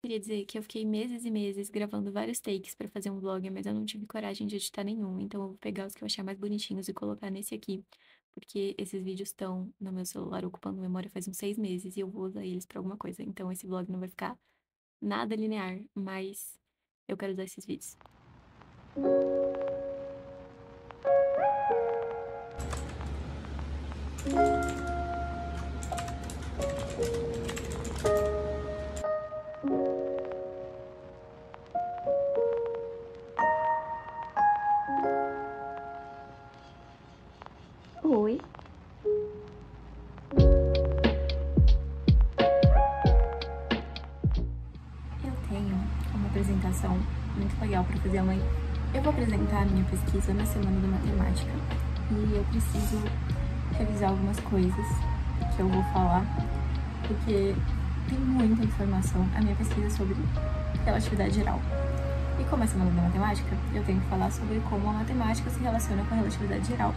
queria dizer que eu fiquei meses e meses gravando vários takes pra fazer um vlog, mas eu não tive coragem de editar nenhum, então eu vou pegar os que eu achar mais bonitinhos e colocar nesse aqui, porque esses vídeos estão no meu celular ocupando memória faz uns 6 meses e eu vou usar eles pra alguma coisa, então esse vlog não vai ficar nada linear, mas eu quero usar esses vídeos. Oi. Eu tenho uma apresentação muito legal para fazer amanhã. Eu vou apresentar a minha pesquisa na Semana da Matemática e eu preciso revisar algumas coisas que eu vou falar, porque tem muita informação. A minha pesquisa é sobre relatividade geral. E como é Semana da Matemática, eu tenho que falar sobre como a matemática se relaciona com a relatividade geral.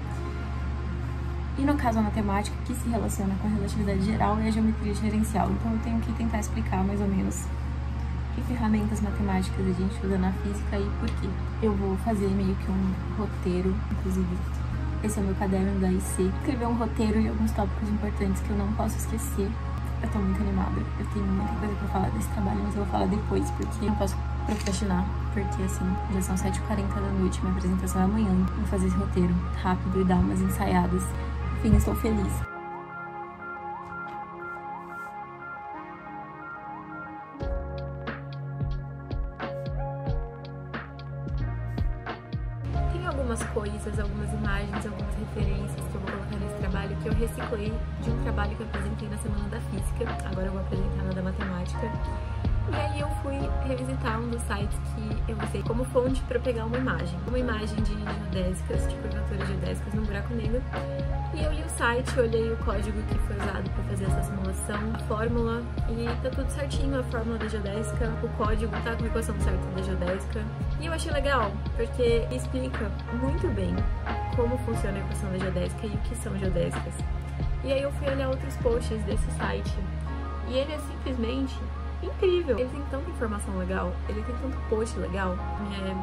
E no caso, a matemática que se relaciona com a relatividade geral é a geometria diferencial. Então eu tenho que tentar explicar mais ou menos que ferramentas matemáticas a gente usa na física e por quê. Eu vou fazer meio que um roteiro, inclusive esse é o meu caderno da IC. Escrever um roteiro e alguns tópicos importantes que eu não posso esquecer. Eu tô muito animada, eu tenho muita coisa pra falar desse trabalho, mas eu vou falar depois, porque eu não posso procrastinar, porque assim, já são 7h40 da noite, minha apresentação é amanhã. Vou fazer esse roteiro rápido e dar umas ensaiadas. Enfim, estou feliz. Tem algumas coisas, algumas imagens, algumas referências que eu vou colocar nesse trabalho que eu reciclei de um trabalho que eu apresentei na Semana da Física, agora eu vou apresentar na da Matemática. E aí eu fui revisitar um dos sites que eu usei como fonte para pegar uma imagem de geodésicas, de curvaturas geodésicas no buraco negro. E eu li o site, olhei o código que foi usado para fazer essa simulação, a fórmula, e tá tudo certinho, a fórmula da geodésica, o código tá com a equação certa da geodésica. E eu achei legal, porque explica muito bem como funciona a equação da geodésica e o que são geodésicas. E aí eu fui olhar outros posts desse site, e ele é simplesmente incrível. Ele tem tanta informação legal, ele tem tanto post legal.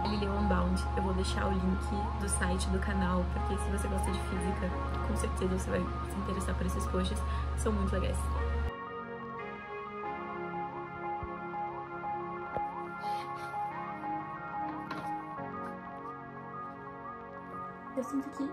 Ele é Unbound. Eu vou deixar o link do site do canal, porque se você gosta de física, com certeza você vai se interessar por esses posts. São muito legais. Eu sinto que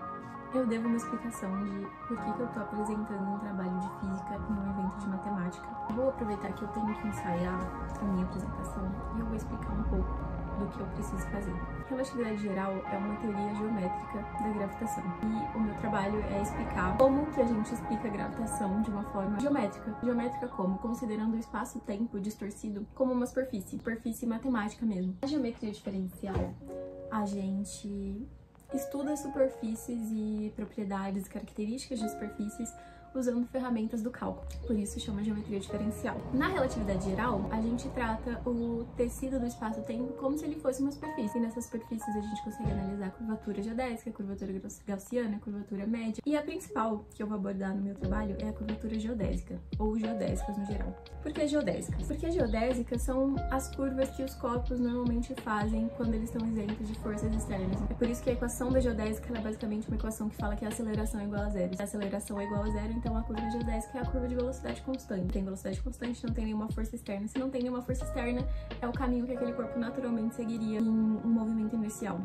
eu devo uma explicação de por que eu tô apresentando um trabalho de física em um evento de matemática. Eu vou aproveitar que eu tenho que ensaiar a minha apresentação e eu vou explicar um pouco do que eu preciso fazer. Relatividade geral é uma teoria geométrica da gravitação e o meu trabalho é explicar como que a gente explica a gravitação de uma forma geométrica. Geométrica como? Considerando o espaço-tempo distorcido como uma superfície matemática mesmo. A geometria diferencial, a gente estuda superfícies e propriedades e características de superfícies usando ferramentas do cálculo, por isso chama geometria diferencial. Na relatividade geral, a gente trata o tecido do espaço-tempo como se ele fosse uma superfície, e nessas superfícies a gente consegue analisar a curvatura geodésica, a curvatura gaussiana, a curvatura média, e a principal que eu vou abordar no meu trabalho é a curvatura geodésica, ou geodésicas no geral. Por que geodésicas? Porque geodésicas são as curvas que os corpos normalmente fazem quando eles estão isentos de forças externas. É por isso que a equação da geodésica é basicamente uma equação que fala que a aceleração é igual a zero. Se a aceleração é igual a zero, então a curva geodésica é a curva de velocidade constante. Tem velocidade constante, não tem nenhuma força externa. Se não tem nenhuma força externa, é o caminho que aquele corpo naturalmente seguiria em um movimento inercial.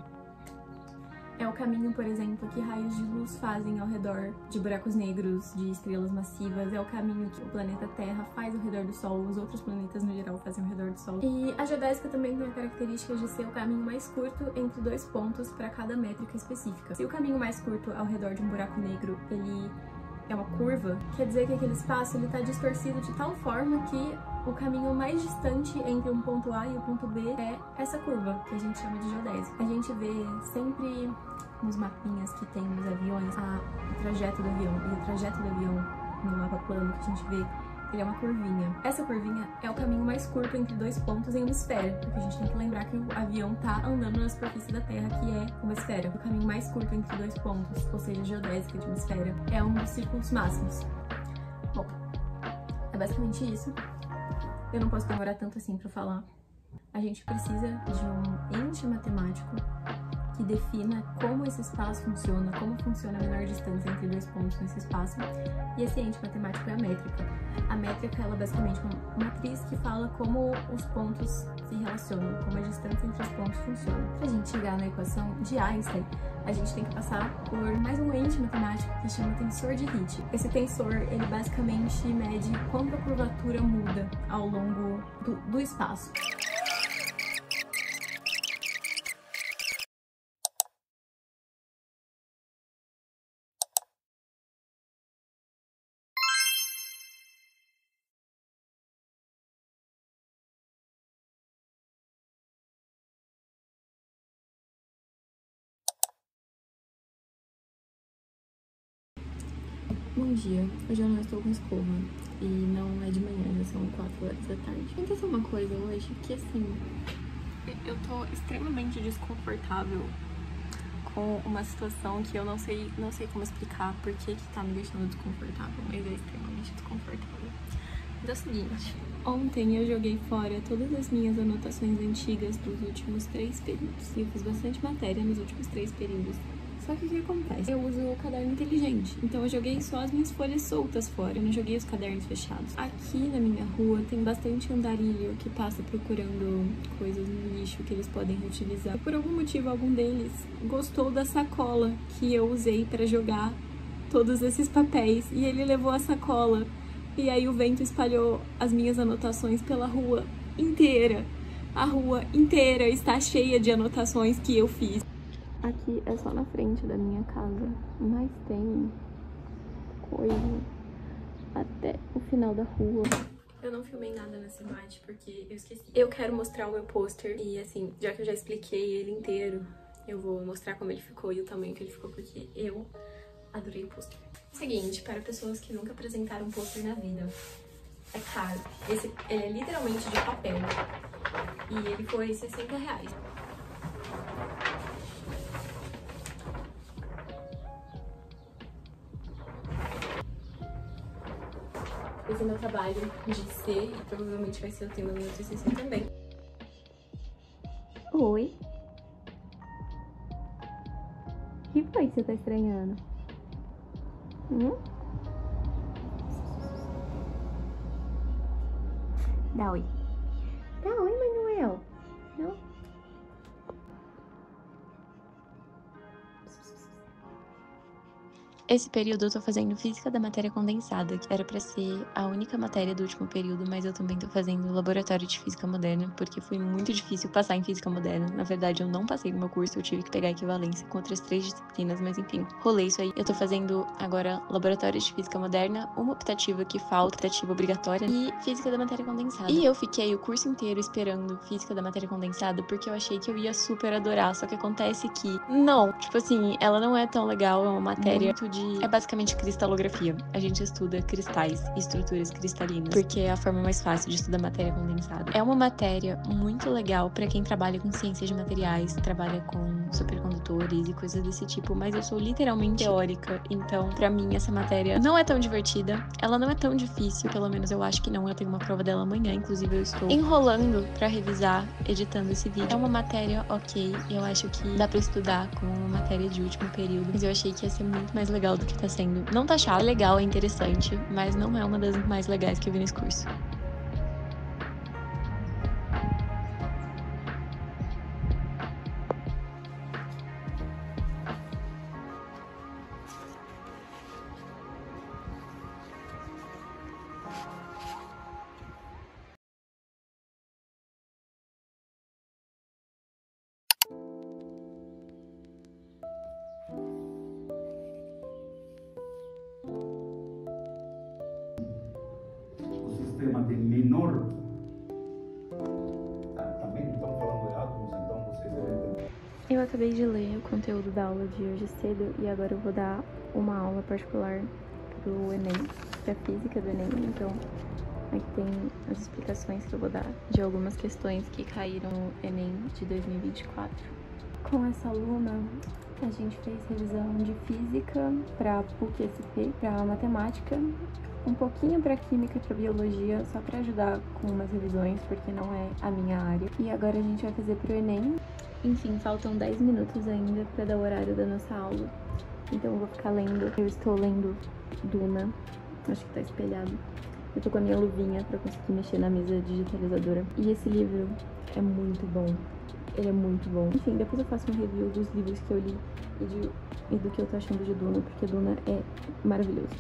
É o caminho, por exemplo, que raios de luz fazem ao redor de buracos negros, de estrelas massivas. É o caminho que o planeta Terra faz ao redor do Sol, os outros planetas no geral fazem ao redor do Sol. E a geodésica também tem a característica de ser o caminho mais curto entre dois pontos para cada métrica específica. Se o caminho mais curto ao redor de um buraco negro, ele é uma curva, quer dizer que aquele espaço está distorcido de tal forma que o caminho mais distante entre um ponto A e o ponto B é essa curva, que a gente chama de geodésica. A gente vê sempre nos mapinhas que tem nos aviões o trajeto do avião, e o trajeto do avião no mapa plano que a gente vê, ele é uma curvinha. Essa curvinha é o caminho mais curto entre dois pontos em uma esfera, porque a gente tem que lembrar que o avião tá andando na superfície da Terra, que é uma esfera. O caminho mais curto entre dois pontos, ou seja, geodésica de uma esfera, é um dos círculos máximos. Bom, é basicamente isso. Eu não posso demorar tanto assim pra falar. A gente precisa de um ente matemático que defina como esse espaço funciona, como funciona a menor distância entre dois pontos nesse espaço. E esse ente matemático é a métrica. A métrica, ela é basicamente uma matriz que fala como os pontos se relacionam, como a distância entre os pontos funciona. Pra gente chegar na equação de Einstein, a gente tem que passar por mais um ente matemático que chama tensor de Hit. Esse tensor, ele basicamente mede quanto a curvatura muda ao longo do espaço. Bom dia, hoje eu não estou com escova e não é de manhã, já são 4 horas da tarde. Vou tentar uma coisa hoje que, assim, eu tô extremamente desconfortável com uma situação que eu não sei como explicar por que tá me deixando desconfortável, mas é extremamente desconfortável. Mas é o seguinte, ontem eu joguei fora todas as minhas anotações antigas dos últimos 3 períodos e eu fiz bastante matéria nos últimos 3 períodos. Só que o que acontece? Eu uso o caderno inteligente, então eu joguei só as minhas folhas soltas fora, eu não joguei os cadernos fechados. Aqui na minha rua tem bastante andarilho que passa procurando coisas no lixo que eles podem reutilizar. E por algum motivo, algum deles gostou da sacola que eu usei para jogar todos esses papéis, e ele levou a sacola. E aí o vento espalhou as minhas anotações pela rua inteira. A rua inteira está cheia de anotações que eu fiz. Aqui é só na frente da minha casa, mas tem coisa até o final da rua. Eu não filmei nada nessa imagem porque eu esqueci. Eu quero mostrar o meu pôster e, assim, já que eu já expliquei ele inteiro, eu vou mostrar como ele ficou e o tamanho que ele ficou, porque eu adorei o pôster. Seguinte, para pessoas que nunca apresentaram um pôster na vida, é caro. Ele é literalmente de papel e ele foi R$60. Esse é meu trabalho de ser e provavelmente vai ser o tema do meu TCC também. Oi. O que foi que você tá estranhando? Dá oi. Dá oi, Manuel. Não? Esse período eu tô fazendo Física da Matéria Condensada, que era pra ser a única matéria do último período, mas eu também tô fazendo Laboratório de Física Moderna, porque foi muito difícil passar em Física Moderna. Na verdade, eu não passei no meu curso, eu tive que pegar equivalência com outras 3 disciplinas, mas enfim, rolei isso aí. Eu tô fazendo agora Laboratório de Física Moderna, uma optativa que falta, optativa obrigatória, e Física da Matéria Condensada. E eu fiquei o curso inteiro esperando Física da Matéria Condensada, porque eu achei que eu ia super adorar, só que acontece que não. Tipo assim, ela não é tão legal, é uma matéria muito é basicamente cristalografia. A gente estuda cristais e estruturas cristalinas, porque é a forma mais fácil de estudar matéria condensada. É uma matéria muito legal pra quem trabalha com ciências de materiais, trabalha com supercondutores e coisas desse tipo, mas eu sou literalmente teórica, então pra mim essa matéria não é tão divertida, ela não é tão difícil, pelo menos eu acho que não. Eu tenho uma prova dela amanhã, inclusive eu estou enrolando pra revisar, editando esse vídeo. É uma matéria ok, eu acho que dá pra estudar como uma matéria de último período, mas eu achei que ia ser muito mais legal do que tá sendo. Não tá chato, é legal, é interessante, mas não é uma das mais legais que eu vi nesse curso. Sistema de menor. Também não estamos falando de átomos, então vocês devem entender. Eu acabei de ler o conteúdo da aula de hoje cedo e agora eu vou dar uma aula particular pro Enem, pra física do Enem, então aqui tem as explicações que eu vou dar de algumas questões que caíram no Enem de 2024. Com essa aluna, a gente fez revisão de física para PUC-SP, para matemática, um pouquinho para química e para biologia, só para ajudar com umas revisões, porque não é a minha área. E agora a gente vai fazer pro Enem. Enfim, faltam 10 minutos ainda para dar o horário da nossa aula. Então eu vou ficar lendo. Eu estou lendo Duna, acho que tá espelhado. Eu tô com a minha luvinha pra conseguir mexer na mesa digitalizadora. E esse livro é muito bom. Ele é muito bom. Enfim, depois eu faço um review dos livros que eu li e do que eu tô achando de Duna, porque Duna é maravilhoso.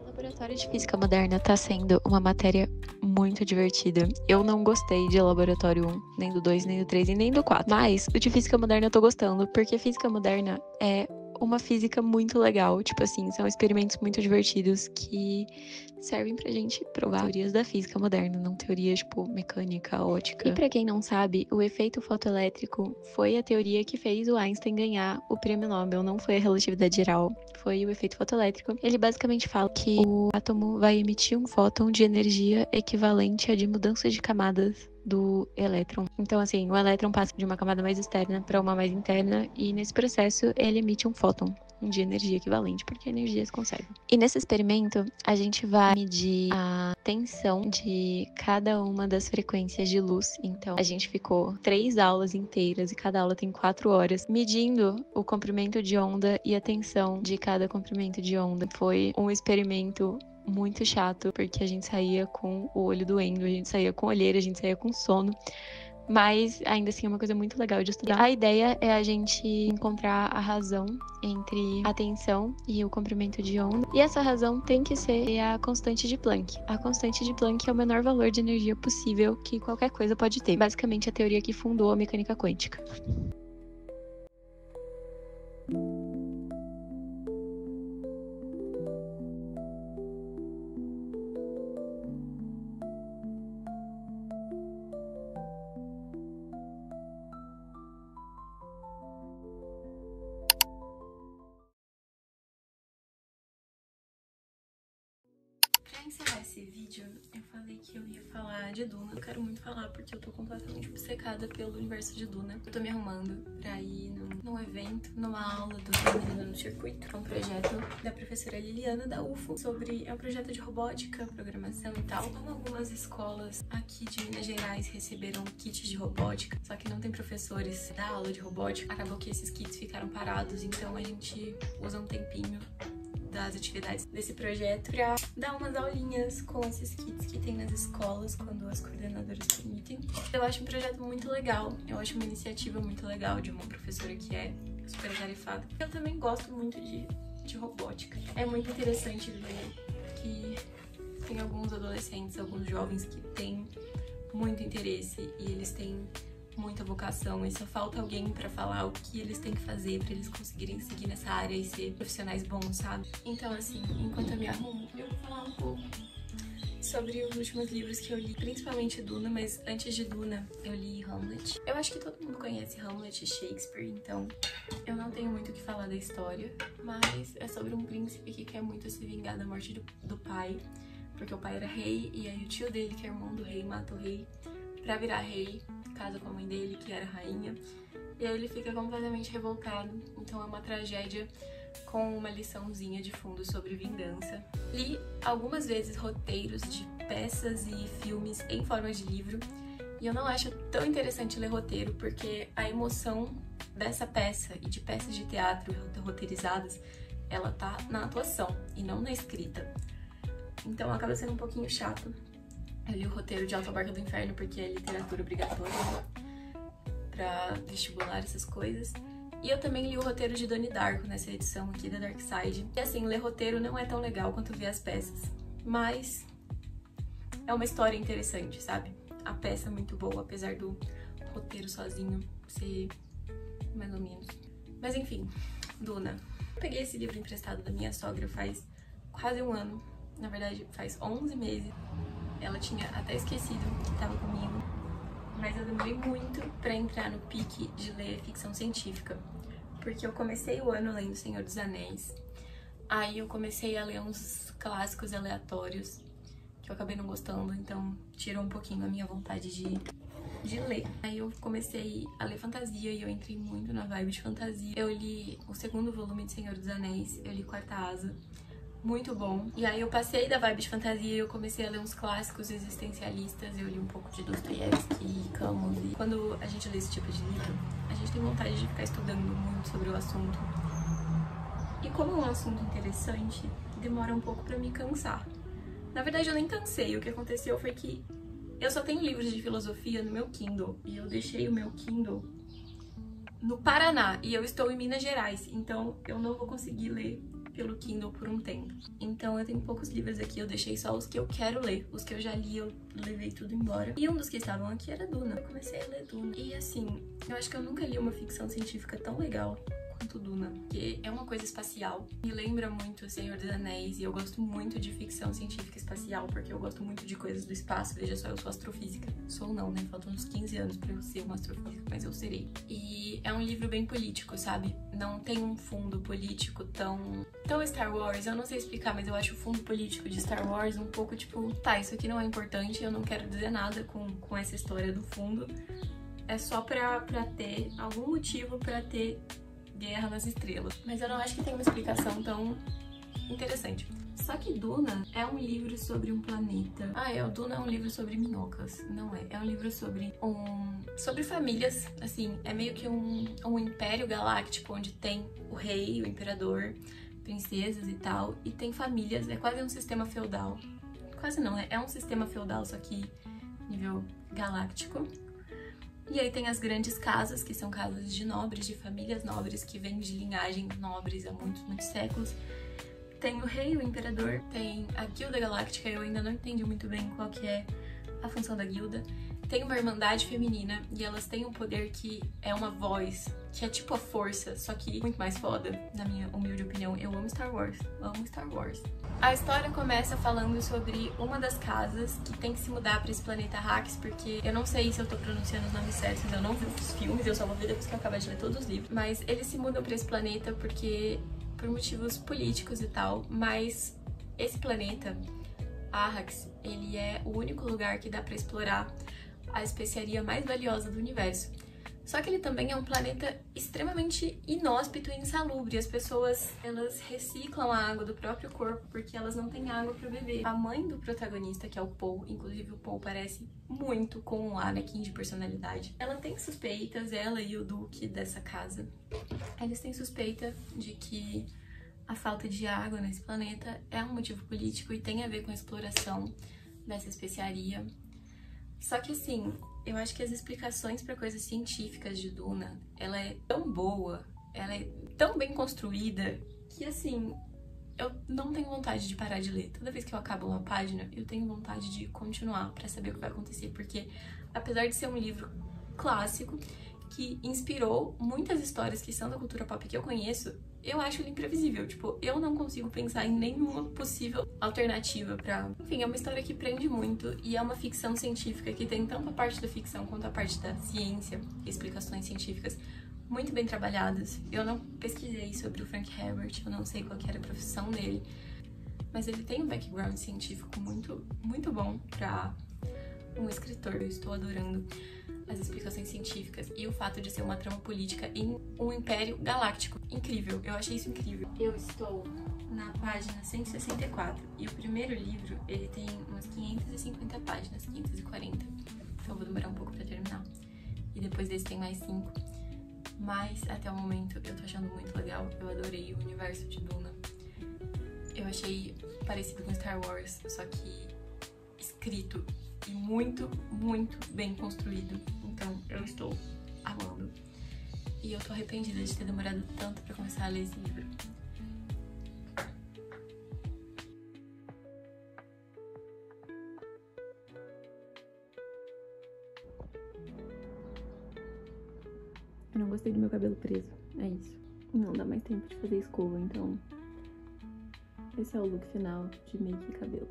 Laboratório de Física Moderna está sendo uma matéria muito divertida. Eu não gostei de Laboratório 1, nem do 2, nem do 3 e nem do 4. Mas o de Física Moderna eu tô gostando, porque Física Moderna é uma física muito legal. Tipo assim, são experimentos muito divertidos que servem pra gente provar teorias da física moderna, não teorias, tipo, mecânica, ótica. E pra quem não sabe, o efeito fotoelétrico foi a teoria que fez o Einstein ganhar o prêmio Nobel, não foi a relatividade geral, foi o efeito fotoelétrico. Ele basicamente fala que o átomo vai emitir um fóton de energia equivalente à de mudança de camadas do elétron. Então, assim, o elétron passa de uma camada mais externa para uma mais interna e nesse processo ele emite um fóton de energia equivalente, porque a energia se conserva. E nesse experimento, a gente vai medir a tensão de cada uma das frequências de luz. Então, a gente ficou 3 aulas inteiras, e cada aula tem 4 horas, medindo o comprimento de onda e a tensão de cada comprimento de onda. Foi um experimento muito chato, porque a gente saía com o olho doendo, a gente saía com olheira, a gente saía com sono. Mas ainda assim é uma coisa muito legal de estudar. A ideia é a gente encontrar a razão entre a tensão e o comprimento de onda. E essa razão tem que ser a constante de Planck. A constante de Planck é o menor valor de energia possível que qualquer coisa pode ter. Basicamente a teoria que fundou a mecânica quântica. Pra encerrar esse vídeo, eu falei que eu ia falar de Duna. Eu quero muito falar porque eu tô completamente obcecada pelo universo de Duna. Eu tô me arrumando pra ir num evento, numa aula do Menina no Circuito. É um projeto da professora Liliana da UFO é um projeto de robótica, programação e tal. Como algumas escolas aqui de Minas Gerais receberam kits de robótica, só que não tem professores da aula de robótica, acabou que esses kits ficaram parados, então a gente usa um tempinho das atividades desse projeto pra dar umas aulinhas com esses kits que tem nas escolas quando as coordenadoras permitem. Eu acho um projeto muito legal, eu acho uma iniciativa muito legal de uma professora que é super atarefada. Eu também gosto muito de robótica. É muito interessante ver que tem alguns adolescentes, alguns jovens que têm muito interesse e eles têm muita vocação e só falta alguém pra falar o que eles têm que fazer pra eles conseguirem seguir nessa área e ser profissionais bons, sabe? Então, assim, enquanto eu me arrumo, eu vou falar um pouco sobre os últimos livros que eu li, principalmente Duna, mas antes de Duna eu li Hamlet. Eu acho que todo mundo conhece Hamlet e Shakespeare, então eu não tenho muito o que falar da história, mas é sobre um príncipe que quer muito se vingar da morte do pai, porque o pai era rei e aí o tio dele, que é irmão do rei, mata o rei pra virar rei, casa com a mãe dele, que era rainha, e aí ele fica completamente revoltado. Então é uma tragédia com uma liçãozinha de fundo sobre vingança. Li algumas vezes roteiros de peças e filmes em forma de livro, e eu não acho tão interessante ler roteiro, porque a emoção dessa peça e de peças de teatro roteirizadas, ela tá na atuação e não na escrita. Então acaba sendo um pouquinho chato. Eu li o roteiro de Alta Barca do Inferno porque é literatura obrigatória pra vestibular, essas coisas. E eu também li o roteiro de Donnie Darko nessa edição aqui da Dark Side. E assim, ler roteiro não é tão legal quanto ver as peças, mas é uma história interessante, sabe? A peça é muito boa, apesar do roteiro sozinho ser mais ou menos. Mas enfim, Duna. Eu peguei esse livro emprestado da minha sogra faz quase um ano. Na verdade, faz 11 meses. Ela tinha até esquecido que estava comigo. Mas eu demorei muito pra entrar no pique de ler ficção científica. Porque eu comecei o ano lendo Senhor dos Anéis. Aí eu comecei a ler uns clássicos aleatórios que eu acabei não gostando, então tirou um pouquinho a minha vontade de ler. Aí eu comecei a ler fantasia e eu entrei muito na vibe de fantasia. Eu li o segundo volume de Senhor dos Anéis, eu li Quarta Asa. Muito bom. E aí eu passei da vibe de fantasia e eu comecei a ler uns clássicos existencialistas. Eu li um pouco de Dostoiévski, Camus. E quando a gente lê esse tipo de livro, a gente tem vontade de ficar estudando muito sobre o assunto. E como é um assunto interessante, demora um pouco pra me cansar. Na verdade, eu nem cansei. O que aconteceu foi que eu só tenho livros de filosofia no meu Kindle. E eu deixei o meu Kindle no Paraná. E eu estou em Minas Gerais. Então, eu não vou conseguir ler pelo Kindle por um tempo. Então eu tenho poucos livros aqui, eu deixei só os que eu quero ler. Os que eu já li, eu levei tudo embora. E um dos que estavam aqui era Duna. Eu comecei a ler Duna. E assim, eu acho que eu nunca li uma ficção científica tão legal quanto Duna, porque é uma coisa espacial. Me lembra muito O Senhor dos Anéis, e eu gosto muito de ficção científica espacial, porque eu gosto muito de coisas do espaço. Veja só, eu sou astrofísica. Sou não, né? Faltam uns 15 anos pra eu ser uma astrofísica, mas eu serei. E é um livro bem político, sabe? Não tem um fundo político tão Star Wars. Eu não sei explicar, mas eu acho o fundo político de Star Wars um pouco tipo, tá, isso aqui não é importante, eu não quero dizer nada com essa história do fundo. É só pra ter algum motivo pra ter Guerra nas Estrelas. Mas eu não acho que tem uma explicação tão interessante. Só que Duna é um livro sobre um planeta. O Duna é um livro sobre minhocas. Não é. É um livro sobre famílias. Assim, é meio que um império galáctico onde tem o rei, o imperador, princesas e tal. E tem famílias. É quase um sistema feudal. Quase não, é um sistema feudal, só que nível galáctico. E aí tem as grandes casas, que são casas de nobres, de famílias nobres, que vêm de linhagens nobres há muitos séculos. Tem o rei, o imperador, tem a guilda galáctica, eu ainda não entendi muito bem qual que é a função da guilda. Tem uma irmandade feminina, e elas têm um poder que é uma voz, que é tipo a força, só que muito mais foda, na minha humilde opinião. Eu amo Star Wars, amo Star Wars. A história começa falando sobre uma das casas que tem que se mudar pra esse planeta Hax, porque eu não sei se eu tô pronunciando os nomes certos, eu não vi os filmes, eu só vou ver depois que eu acabar de ler todos os livros. Mas eles se mudam pra esse planeta por motivos políticos e tal, mas esse planeta, Arrax, ele é o único lugar que dá pra explorar a especiaria mais valiosa do universo. Só que ele também é um planeta extremamente inóspito e insalubre. As pessoas, elas reciclam a água do próprio corpo porque elas não têm água para beber. A mãe do protagonista, que é o Paul, inclusive o Paul parece muito com o Anakin de personalidade. Ela tem suspeitas, ela e o Duque dessa casa, eles têm suspeita de que a falta de água nesse planeta é um motivo político e tem a ver com a exploração dessa especiaria. Só que assim, eu acho que as explicações para coisas científicas de Duna, ela é tão boa, ela é tão bem construída, que assim, eu não tenho vontade de parar de ler. Toda vez que eu acabo uma página, eu tenho vontade de continuar para saber o que vai acontecer, porque apesar de ser um livro clássico, que inspirou muitas histórias que são da cultura pop que eu conheço, eu acho ele imprevisível. Tipo, eu não consigo pensar em nenhuma possível alternativa pra... Enfim, é uma história que prende muito e é uma ficção científica que tem tanto a parte da ficção quanto a parte da ciência, explicações científicas muito bem trabalhadas. Eu não pesquisei sobre o Frank Herbert, eu não sei qual que era a profissão dele, mas ele tem um background científico muito bom pra um escritor. Eu estou adorando as explicações científicas e o fato de ser uma trama política em um império galáctico. Incrível, eu achei isso incrível. Eu estou na página 164 e o primeiro livro, ele tem umas 550 páginas, 540. Então eu vou demorar um pouco pra terminar. E depois desse tem mais 5. Mas até o momento eu tô achando muito legal. Eu adorei o universo de Duna. Eu achei parecido com Star Wars, só que escrito e muito bem construído. Então eu estou amando. e eu tô arrependida de ter demorado tanto pra começar a ler esse livro. Eu não gostei do meu cabelo preso, é isso. Não dá mais tempo de fazer escova, então esse é o look final de make e cabelo.